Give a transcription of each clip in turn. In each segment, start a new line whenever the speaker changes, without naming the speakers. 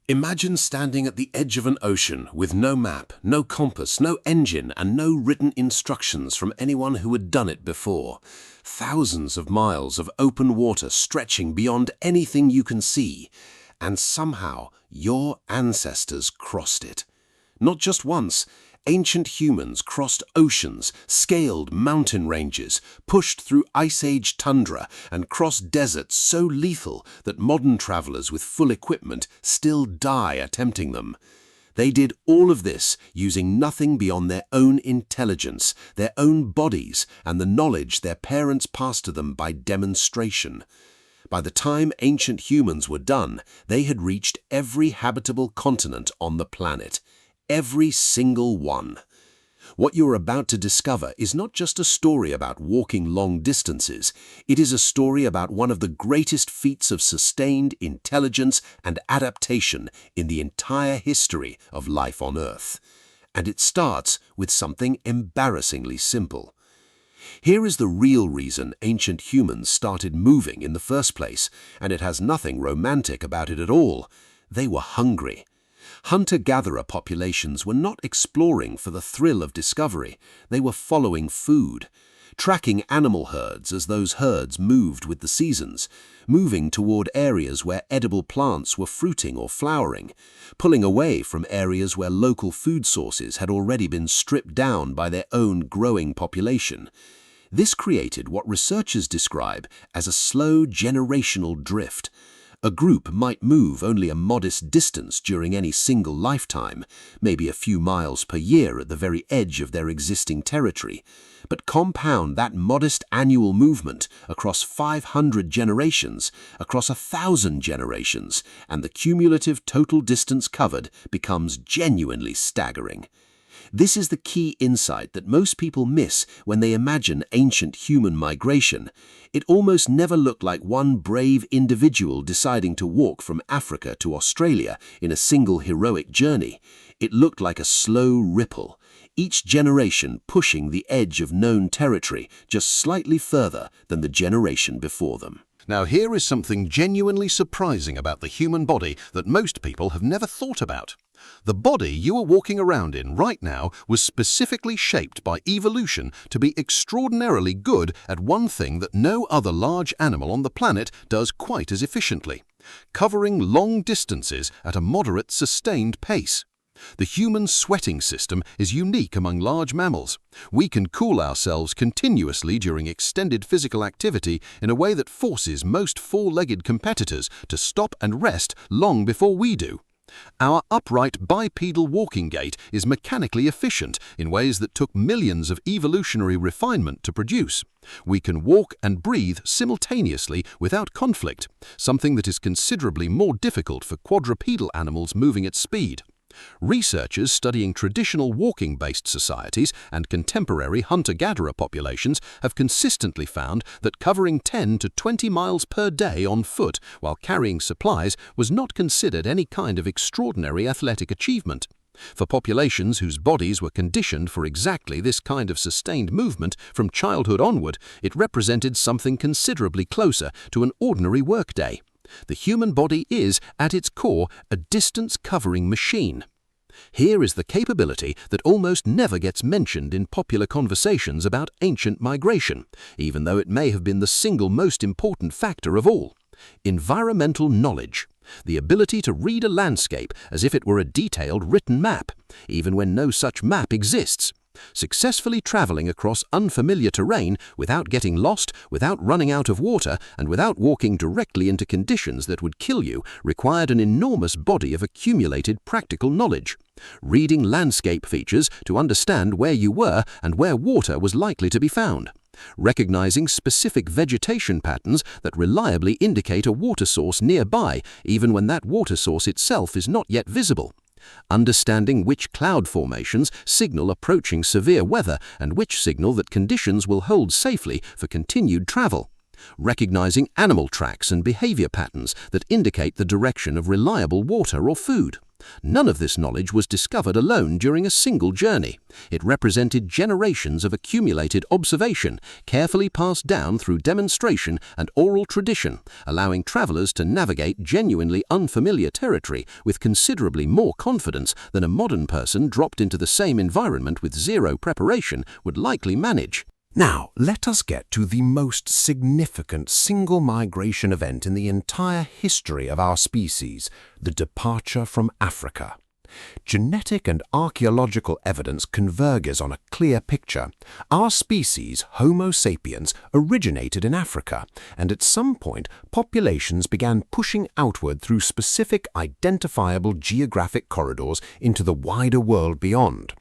Imagine standing at the edge of an ocean with no map, no compass, no engine, and no written instructions from anyone who had done it before. Thousands of miles of open water stretching beyond anything you can see. And somehow, your ancestors crossed it. Not just once. Ancient humans crossed oceans, scaled mountain ranges, pushed through Ice Age tundra, and crossed deserts so lethal that modern travelers with full equipment still die attempting them. They did all of this using nothing beyond their own intelligence, their own bodies, and the knowledge their parents passed to them by demonstration. By the time ancient humans were done, they had reached every habitable continent on the planet. Every single one. What you're about to discover is not just a story about walking long distances. It is a story about one of the greatest feats of sustained intelligence and adaptation in the entire history of life on Earth. And it starts with something embarrassingly simple. Here is the real reason ancient humans started moving in the first place, and it has nothing romantic about it at all. They were hungry. Hunter-gatherer populations were not exploring for the thrill of discovery. They were following food, tracking animal herds as those herds moved with the seasons, moving toward areas where edible plants were fruiting or flowering, pulling away from areas where local food sources had already been stripped down by their own growing population. This created what researchers describe as a slow generational drift. A group might move only a modest distance during any single lifetime, maybe a few miles per year at the very edge of their existing territory, but compound that modest annual movement across 500 generations, across 1,000 generations, and the cumulative total distance covered becomes genuinely staggering. This is the key insight that most people miss when they imagine ancient human migration. It almost never looked like one brave individual deciding to walk from Africa to Australia in a single heroic journey. It looked like a slow ripple, each generation pushing the edge of known territory just slightly further than the generation before them.
Now here is something genuinely surprising about the human body that most people have never thought about. The body you are walking around in right now was specifically shaped by evolution to be extraordinarily good at one thing that no other large animal on the planet does quite as efficiently: covering long distances at a moderate, sustained pace. The human sweating system is unique among large mammals. We can cool ourselves continuously during extended physical activity in a way that forces most four-legged competitors to stop and rest long before we do. Our upright bipedal walking gait is mechanically efficient in ways that took millions of evolutionary refinement to produce. We can walk and breathe simultaneously without conflict, something that is considerably more difficult for quadrupedal animals moving at speed. Researchers studying traditional walking-based societies and contemporary hunter-gatherer populations have consistently found that covering 10 to 20 miles per day on foot while carrying supplies was not considered any kind of extraordinary athletic achievement. For populations whose bodies were conditioned for exactly this kind of sustained movement from childhood onward, it represented something considerably closer to an ordinary workday. The human body is, at its core, a distance-covering machine. Here is the capability that almost never gets mentioned in popular conversations about ancient migration, even though it may have been the single most important factor of all. Environmental knowledge. The ability to read a landscape as if it were a detailed written map, even when no such map exists. Successfully traveling across unfamiliar terrain without getting lost, without running out of water, and without walking directly into conditions that would kill you required an enormous body of accumulated practical knowledge. Reading landscape features to understand where you were and where water was likely to be found. Recognizing specific vegetation patterns that reliably indicate a water source nearby, even when that water source itself is not yet visible. Understanding which cloud formations signal approaching severe weather and which signal that conditions will hold safely for continued travel. Recognizing animal tracks and behavior patterns that indicate the direction of reliable water or food. None of this knowledge was discovered alone during a single journey. It represented generations of accumulated observation, carefully passed down through demonstration and oral tradition, allowing travelers to navigate genuinely unfamiliar territory with considerably more confidence than a modern person dropped into the same environment with zero preparation would likely manage.
Now, let us get to the most significant single migration event in the entire history of our species, the departure from Africa. Genetic and archaeological evidence converges on a clear picture. Our species, Homo sapiens, originated in Africa, and at some point populations began pushing outward through specific identifiable geographic corridors into the wider world beyond.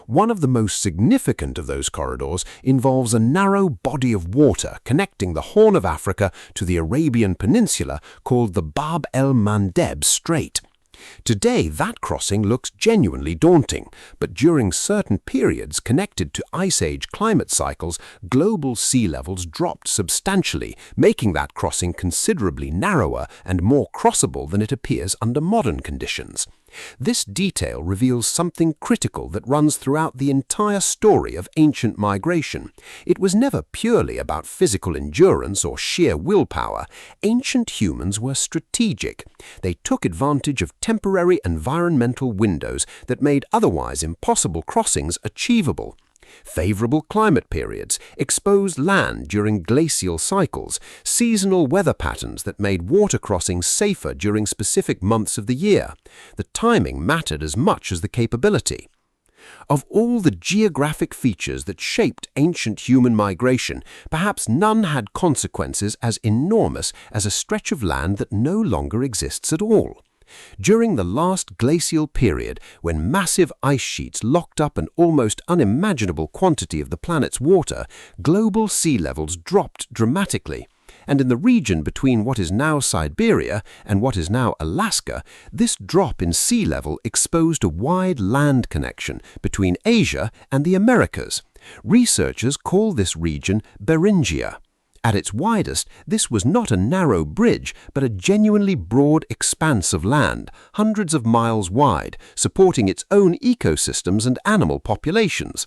One of the most significant of those corridors involves a narrow body of water connecting the Horn of Africa to the Arabian Peninsula called the Bab el-Mandeb Strait. Today, that crossing looks genuinely daunting, but during certain periods connected to Ice Age climate cycles, global sea levels dropped substantially, making that crossing considerably narrower and more crossable than it appears under modern conditions. This detail reveals something critical that runs throughout the entire story of ancient migration. It was never purely about physical endurance or sheer willpower. Ancient humans were strategic. They took advantage of temporary environmental windows that made otherwise impossible crossings achievable. Favorable climate periods, exposed land during glacial cycles, seasonal weather patterns that made water crossings safer during specific months of the year. The timing mattered as much as the capability. Of all the geographic features that shaped ancient human migration, perhaps none had consequences as enormous as a stretch of land that no longer exists at all. During the last glacial period, when massive ice sheets locked up an almost unimaginable quantity of the planet's water, global sea levels dropped dramatically. And in the region between what is now Siberia and what is now Alaska, this drop in sea level exposed a wide land connection between Asia and the Americas. Researchers call this region Beringia. At its widest, this was not a narrow bridge, but a genuinely broad expanse of land, hundreds of miles wide, supporting its own ecosystems and animal populations.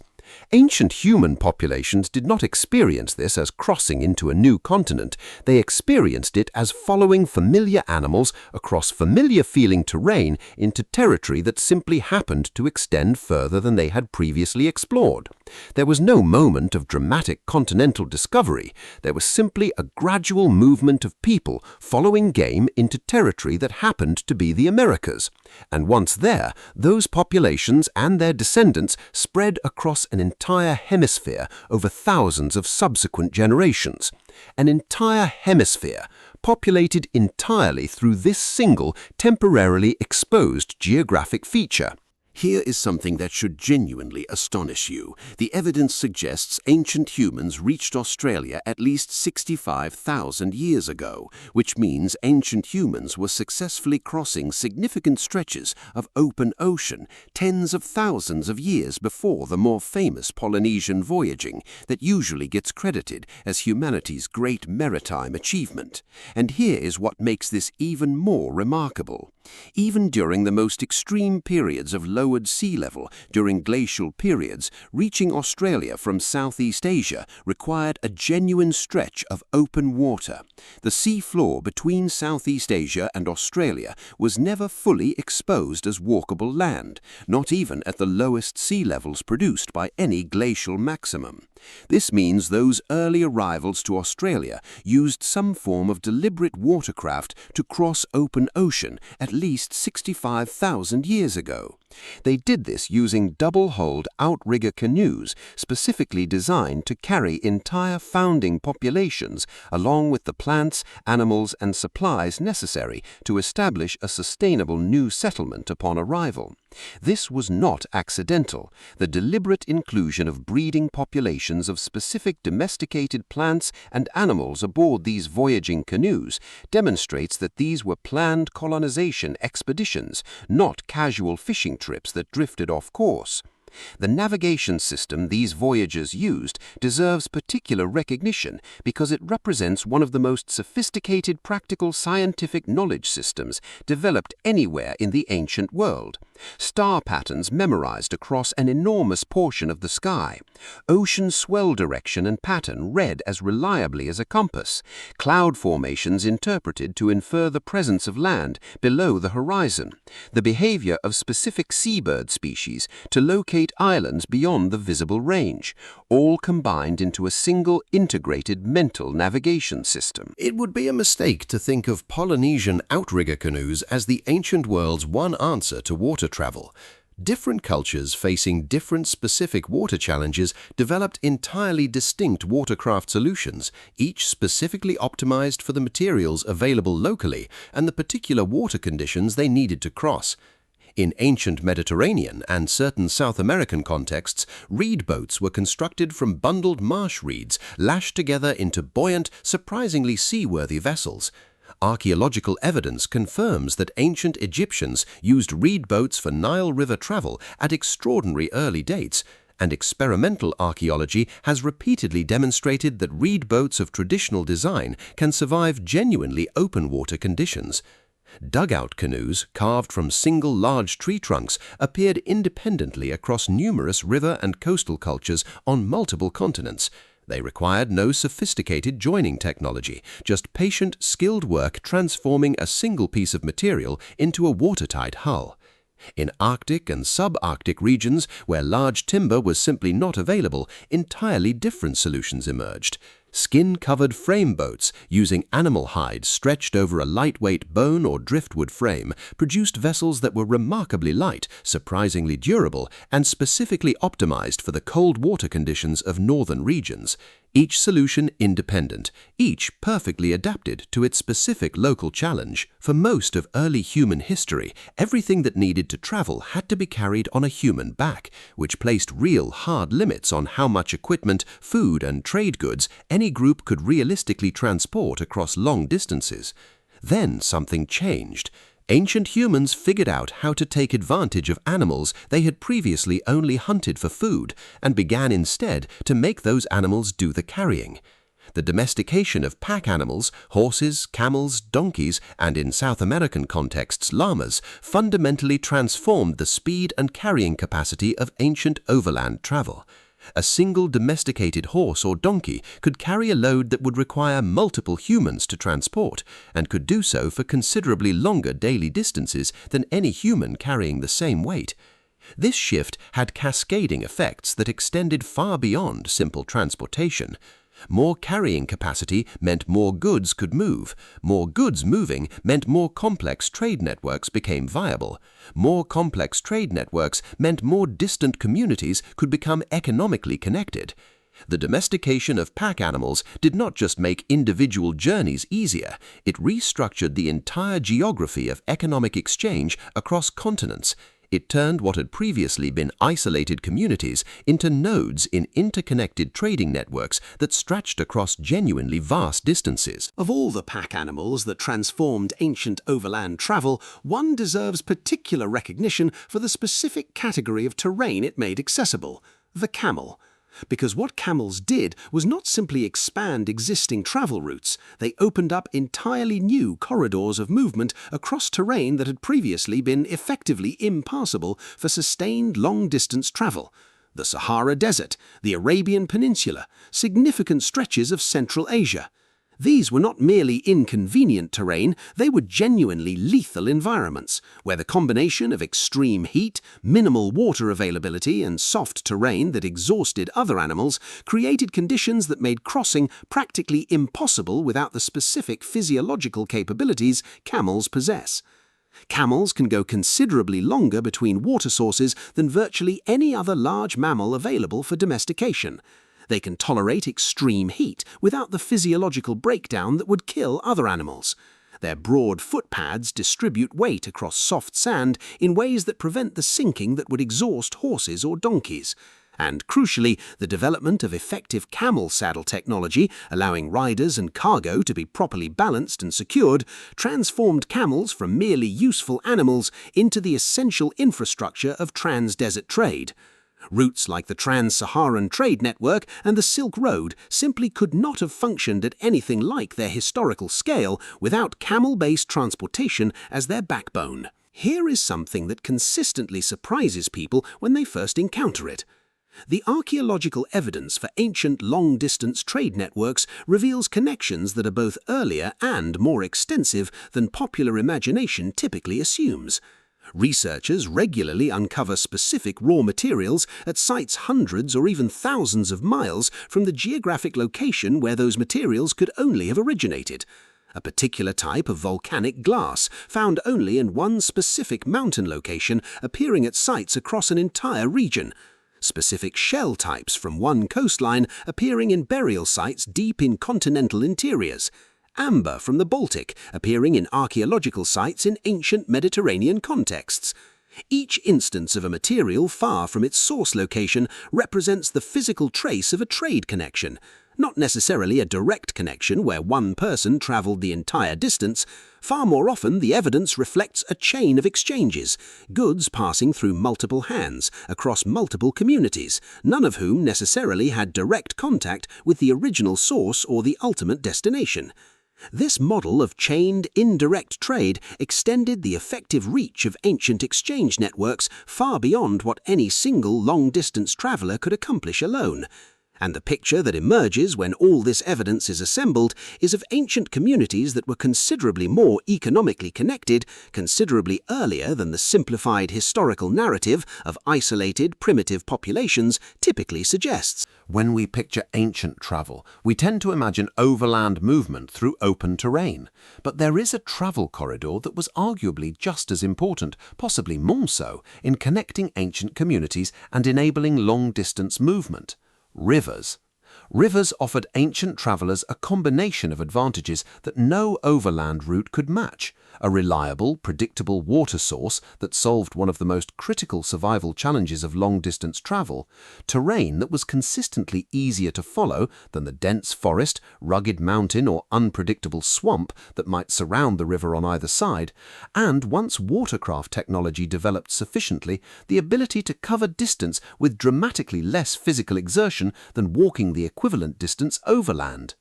Ancient human populations did not experience this as crossing into a new continent. They experienced it as following familiar animals across familiar-feeling terrain into territory that simply happened to extend further than they had previously explored. There was no moment of dramatic continental discovery. There was simply a gradual movement of people following game into territory that happened to be the Americas. And once there, those populations and their descendants spread across an entire hemisphere over thousands of subsequent generations. An entire hemisphere, populated entirely through this single, temporarily exposed geographic feature. Here is something that should genuinely astonish you. The evidence suggests ancient humans reached Australia at least 65,000 years ago, which means ancient humans were successfully crossing significant stretches of open ocean tens of thousands of years before the more famous Polynesian voyaging that usually gets credited as humanity's great maritime achievement. And here is what makes this even more remarkable. Even during the most extreme periods of lowered sea level, during glacial periods, reaching Australia from Southeast Asia required a genuine stretch of open water. The sea floor between Southeast Asia and Australia was never fully exposed as walkable land, not even at the lowest sea levels produced by any glacial maximum. This means those early arrivals to Australia used some form of deliberate watercraft to cross open ocean at least 65,000 years ago. They did this using double-hulled outrigger canoes specifically designed to carry entire founding populations along with the plants, animals, and supplies necessary to establish a sustainable new settlement upon arrival. This was not accidental. The deliberate inclusion of breeding populations of specific domesticated plants and animals aboard these voyaging canoes demonstrates that these were planned colonization expeditions, not casual fishing trips that drifted off course.
The navigation system these voyagers used deserves particular recognition because it represents one of the most sophisticated practical scientific knowledge systems developed anywhere in the ancient world. Star patterns memorized across an enormous portion of the sky, ocean swell direction and pattern read as reliably as a compass, cloud formations interpreted to infer the presence of land below the horizon, the behavior of specific seabird species to locate islands beyond the visible range, all combined into a single integrated mental navigation system.
It would be a mistake to think of Polynesian outrigger canoes as the ancient world's one answer to water travel. Different cultures facing different specific water challenges developed entirely distinct watercraft solutions, each specifically optimized for the materials available locally and the particular water conditions they needed to cross. In ancient Mediterranean and certain South American contexts, reed boats were constructed from bundled marsh reeds lashed together into buoyant, surprisingly seaworthy vessels. Archaeological evidence confirms that ancient Egyptians used reed boats for Nile River travel at extraordinary early dates, and experimental archaeology has repeatedly demonstrated that reed boats of traditional design can survive genuinely open water conditions. Dugout canoes, carved from single large tree trunks, appeared independently across numerous river and coastal cultures on multiple continents. They required no sophisticated joining technology, just patient, skilled work transforming a single piece of material into a watertight hull. In Arctic and subarctic regions, where large timber was simply not available, entirely different solutions emerged. Skin-covered frame boats, using animal hides stretched over a lightweight bone or driftwood frame, produced vessels that were remarkably light, surprisingly durable, and specifically optimized for the cold water conditions of northern regions. Each solution independent, each perfectly adapted to its specific local challenge. For most of early human history, everything that needed to travel had to be carried on a human back, which placed real hard limits on how much equipment, food, and trade goods any group could realistically transport across long distances. Then something changed. Ancient humans figured out how to take advantage of animals they had previously only hunted for food and began instead to make those animals do the carrying. The domestication of pack animals, horses, camels, donkeys, and in South American contexts, llamas, fundamentally transformed the speed and carrying capacity of ancient overland travel. A single domesticated horse or donkey could carry a load that would require multiple humans to transport, and could do so for considerably longer daily distances than any human carrying the same weight. This shift had cascading effects that extended far beyond simple transportation. More carrying capacity meant more goods could move. More goods moving meant more complex trade networks became viable. More complex trade networks meant more distant communities could become economically connected. The domestication of pack animals did not just make individual journeys easier, it restructured the entire geography of economic exchange across continents. It turned what had previously been isolated communities into nodes in interconnected trading networks that stretched across genuinely vast distances.
Of all the pack animals that transformed ancient overland travel, one deserves particular recognition for the specific category of terrain it made accessible: the camel. Because what camels did was not simply expand existing travel routes, they opened up entirely new corridors of movement across terrain that had previously been effectively impassable for sustained long-distance travel. The Sahara Desert, the Arabian Peninsula, significant stretches of Central Asia. These were not merely inconvenient terrain, they were genuinely lethal environments, where the combination of extreme heat, minimal water availability, and soft terrain that exhausted other animals created conditions that made crossing practically impossible without the specific physiological capabilities camels possess. Camels can go considerably longer between water sources than virtually any other large mammal available for domestication. They can tolerate extreme heat without the physiological breakdown that would kill other animals. Their broad footpads distribute weight across soft sand in ways that prevent the sinking that would exhaust horses or donkeys. And crucially, the development of effective camel saddle technology, allowing riders and cargo to be properly balanced and secured, transformed camels from merely useful animals into the essential infrastructure of trans-desert trade.
Routes like the trans-Saharan trade network and the Silk Road simply could not have functioned at anything like their historical scale without camel-based transportation as their backbone. Here is something that consistently surprises people when they first encounter it. The archaeological evidence for ancient long-distance trade networks reveals connections that are both earlier and more extensive than popular imagination typically assumes. Researchers regularly uncover specific raw materials at sites hundreds or even thousands of miles from the geographic location where those materials could only have originated. A particular type of volcanic glass, found only in one specific mountain location, appearing at sites across an entire region. Specific shell types from one coastline appearing in burial sites deep in continental interiors. Amber from the Baltic appearing in archaeological sites in ancient Mediterranean contexts. Each instance of a material far from its source location represents the physical trace of a trade connection. Not necessarily a direct connection where one person traveled the entire distance. Far more often, the evidence reflects a chain of exchanges, goods passing through multiple hands across multiple communities, none of whom necessarily had direct contact with the original source or the ultimate destination. This model of chained, indirect trade extended the effective reach of ancient exchange networks far beyond what any single long-distance traveler could accomplish alone. And the picture that emerges when all this evidence is assembled is of ancient communities that were considerably more economically connected, considerably earlier than the simplified historical narrative of isolated, primitive populations typically suggests.
When we picture ancient travel, we tend to imagine overland movement through open terrain. But there is a travel corridor that was arguably just as important, possibly more so, in connecting ancient communities and enabling long-distance movement. Rivers. Rivers offered ancient travelers a combination of advantages that no overland route could match. A reliable, predictable water source that solved one of the most critical survival challenges of long-distance travel, terrain that was consistently easier to follow than the dense forest, rugged mountain or unpredictable swamp that might surround the river on either side, and once watercraft technology developed sufficiently, the ability to cover distance with dramatically less physical exertion than walking the equivalent distance overland.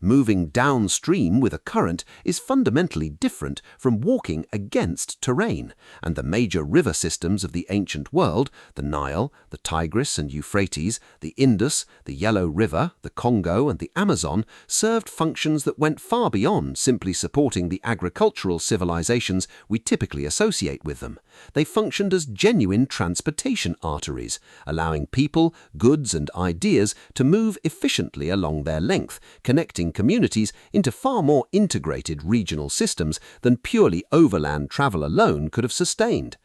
Moving downstream with a current is fundamentally different from walking against terrain, and the major river systems of the ancient world, the Nile, the Tigris and Euphrates, the Indus, the Yellow River, the Congo and the Amazon, served functions that went far beyond simply supporting the agricultural civilizations we typically associate with them. They functioned as genuine transportation arteries, allowing people, goods and ideas to move efficiently along their length, connecting communities into far more integrated regional systems than purely overland travel alone could have sustained.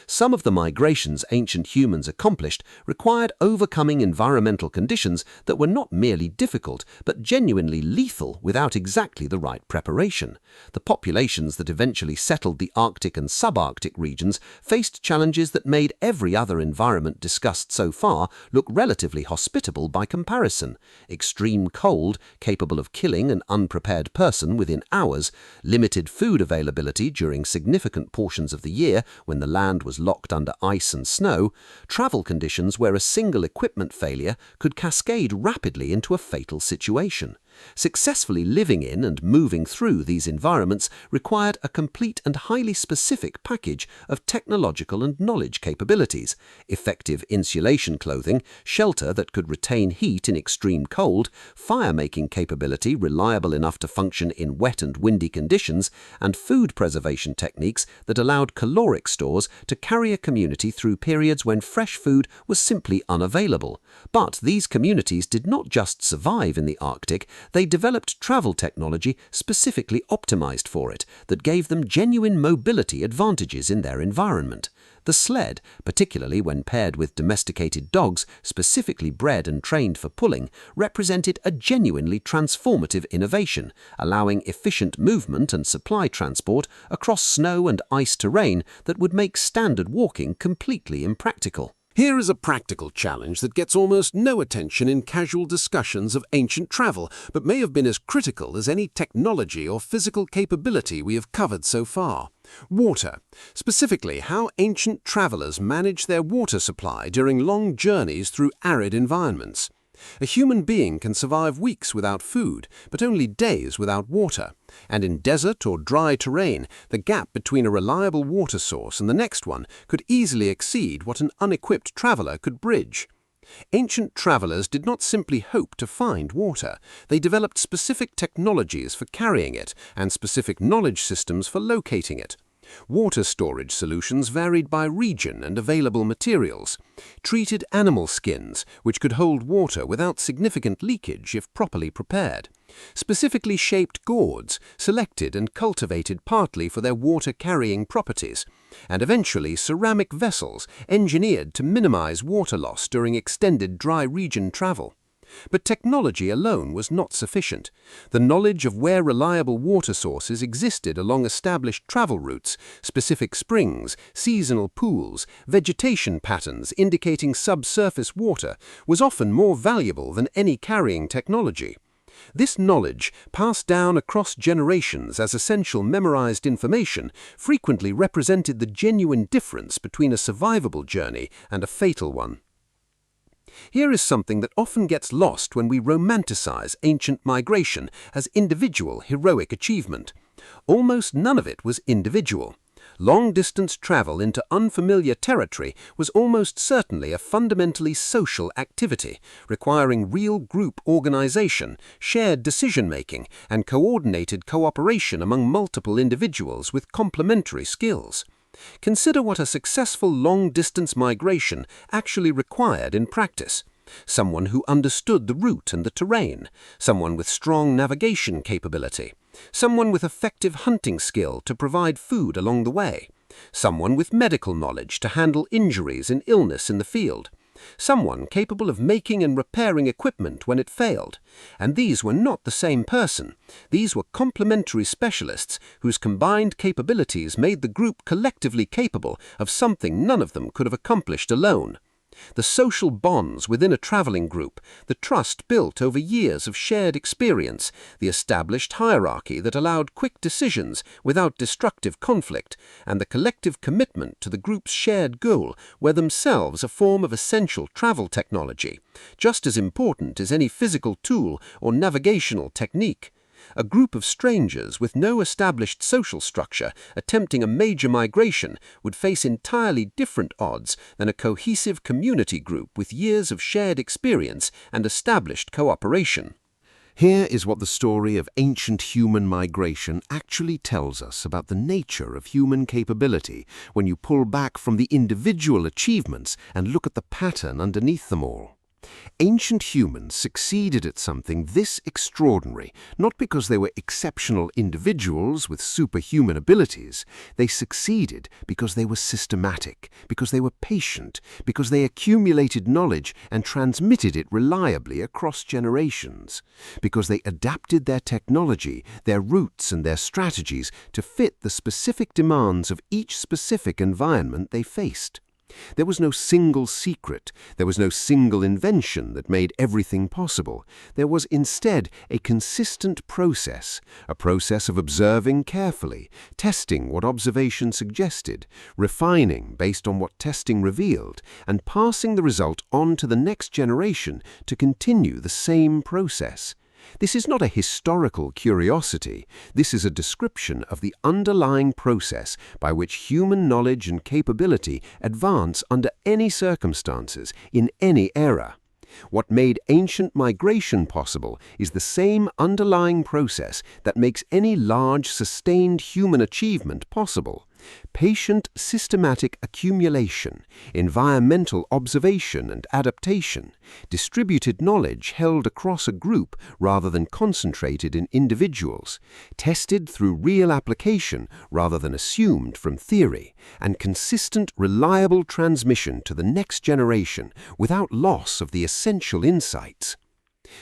Some of the migrations ancient humans accomplished required overcoming environmental conditions that were not merely difficult but genuinely lethal without exactly the right preparation. The populations that eventually settled the Arctic and subarctic regions faced challenges that made every other environment discussed so far look relatively hospitable by comparison. Extreme cold, capable of killing an unprepared person within hours, limited food availability during significant portions of the year when the land was locked under ice and snow, travel conditions where a single equipment failure could cascade rapidly into a fatal situation. Successfully living in and moving through these environments required a complete and highly specific package of technological and knowledge capabilities, effective insulation clothing, shelter that could retain heat in extreme cold, fire-making capability reliable enough to function in wet and windy conditions, and food preservation techniques that allowed caloric stores to carry a community through periods when fresh food was simply unavailable. But these communities did not just survive in the Arctic, they developed travel technology specifically optimized for it that gave them genuine mobility advantages in their environment. The sled, particularly when paired with domesticated dogs specifically bred and trained for pulling, represented a genuinely transformative innovation, allowing efficient movement and supply transport across snow and ice terrain that would make standard walking completely impractical. Here is a practical challenge that gets almost no attention in casual discussions of ancient travel, but may have been as critical as any technology or physical capability we have covered so far. Water. Specifically, how ancient travelers managed their water supply during long journeys through arid environments. A human being can survive weeks without food, but only days without water. And in desert or dry terrain, the gap between a reliable water source and the next one could easily exceed what an unequipped traveler could bridge. Ancient travelers did not simply hope to find water. They developed specific technologies for carrying it and specific knowledge systems for locating it. Water storage solutions varied by region and available materials. Treated animal skins, which could hold water without significant leakage if properly prepared. Specifically shaped gourds, selected and cultivated partly for their water-carrying properties. And eventually ceramic vessels, engineered to minimize water loss during extended dry region travel. But technology alone was not sufficient. The knowledge of where reliable water sources existed along established travel routes, specific springs, seasonal pools, vegetation patterns indicating subsurface water, was often more valuable than any carrying technology. This knowledge, passed down across generations as essential memorized information, frequently represented the genuine difference between a survivable journey and a fatal one. Here is something that often gets lost when we romanticize ancient migration as individual heroic achievement. Almost none of it was individual. Long-distance travel into unfamiliar territory was almost certainly a fundamentally social activity, requiring real group organization, shared decision-making, and coordinated cooperation among multiple individuals with complementary skills. Consider what a successful long-distance migration actually required in practice. Someone who understood the route and the terrain, someone with strong navigation capability, someone with effective hunting skill to provide food along the way, someone with medical knowledge to handle injuries and illness in the field, someone capable of making and repairing equipment when it failed. And these were not the same person. These were complementary specialists whose combined capabilities made the group collectively capable of something none of them could have accomplished alone. The social bonds within a traveling group, the trust built over years of shared experience, the established hierarchy that allowed quick decisions without destructive conflict, and the collective commitment to the group's shared goal were themselves a form of essential travel technology, just as important as any physical tool or navigational technique. A group of strangers with no established social structure attempting a major migration would face entirely different odds than a cohesive community group with years of shared experience and established cooperation.
Here is what the story of ancient human migration actually tells us about the nature of human capability when you pull back from the individual achievements and look at the pattern underneath them all. Ancient humans succeeded at something this extraordinary, not because they were exceptional individuals with superhuman abilities. They succeeded because they were systematic, because they were patient, because they accumulated knowledge and transmitted it reliably across generations, because they adapted their technology, their routes and their strategies to fit the specific demands of each specific environment they faced. There was no single secret, there was no single invention that made everything possible. There was instead a consistent process, a process of observing carefully, testing what observation suggested, refining based on what testing revealed, and passing the result on to the next generation to continue the same process. This is not a historical curiosity. This is a description of the underlying process by which human knowledge and capability advance under any circumstances, in any era. What made ancient migration possible is the same underlying process that makes any large, sustained human achievement possible. Patient, systematic accumulation, environmental observation and adaptation, distributed knowledge held across a group rather than concentrated in individuals, tested through real application rather than assumed from theory, and consistent, reliable transmission to the next generation without loss of the essential insights.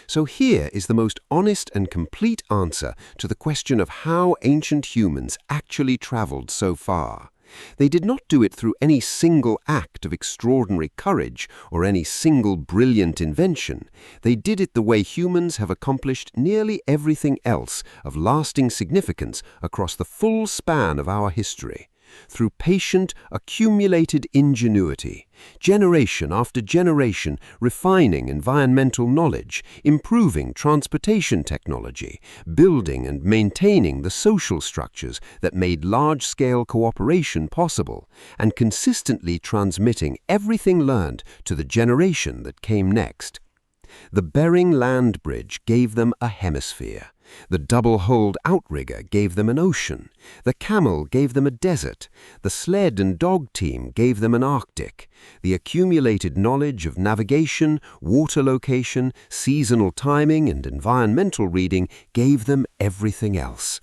So here is the most honest and complete answer to the question of how ancient humans actually traveled so far.
They did not do it through any single act of extraordinary courage or any single brilliant invention. They did it the way humans have accomplished nearly everything else of lasting significance across the full span of our history. Through patient, accumulated ingenuity, generation after generation refining environmental knowledge, improving transportation technology, building and maintaining the social structures that made large-scale cooperation possible, and consistently transmitting everything learned to the generation that came next. The Bering Land Bridge gave them a hemisphere. The double-holed outrigger gave them an ocean. The camel gave them a desert. The sled and dog team gave them an Arctic. The accumulated knowledge of navigation, water location, seasonal timing, and environmental reading gave them everything else.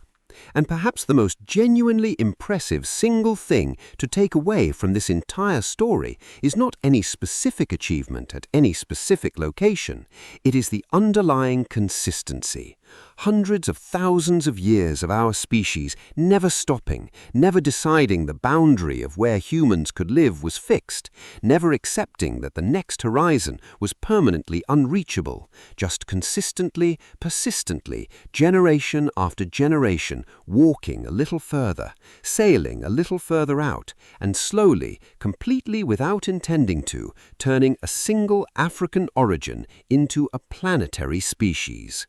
And perhaps the most genuinely impressive single thing to take away from this entire story is not any specific achievement at any specific location. It is the underlying consistency. Hundreds of thousands of years of our species never stopping, never deciding the boundary of where humans could live was fixed, never accepting that the next horizon was permanently unreachable, just consistently, persistently, generation after generation, walking a little further, sailing a little further out, and slowly, completely without intending to, turning a single African origin into a planetary species.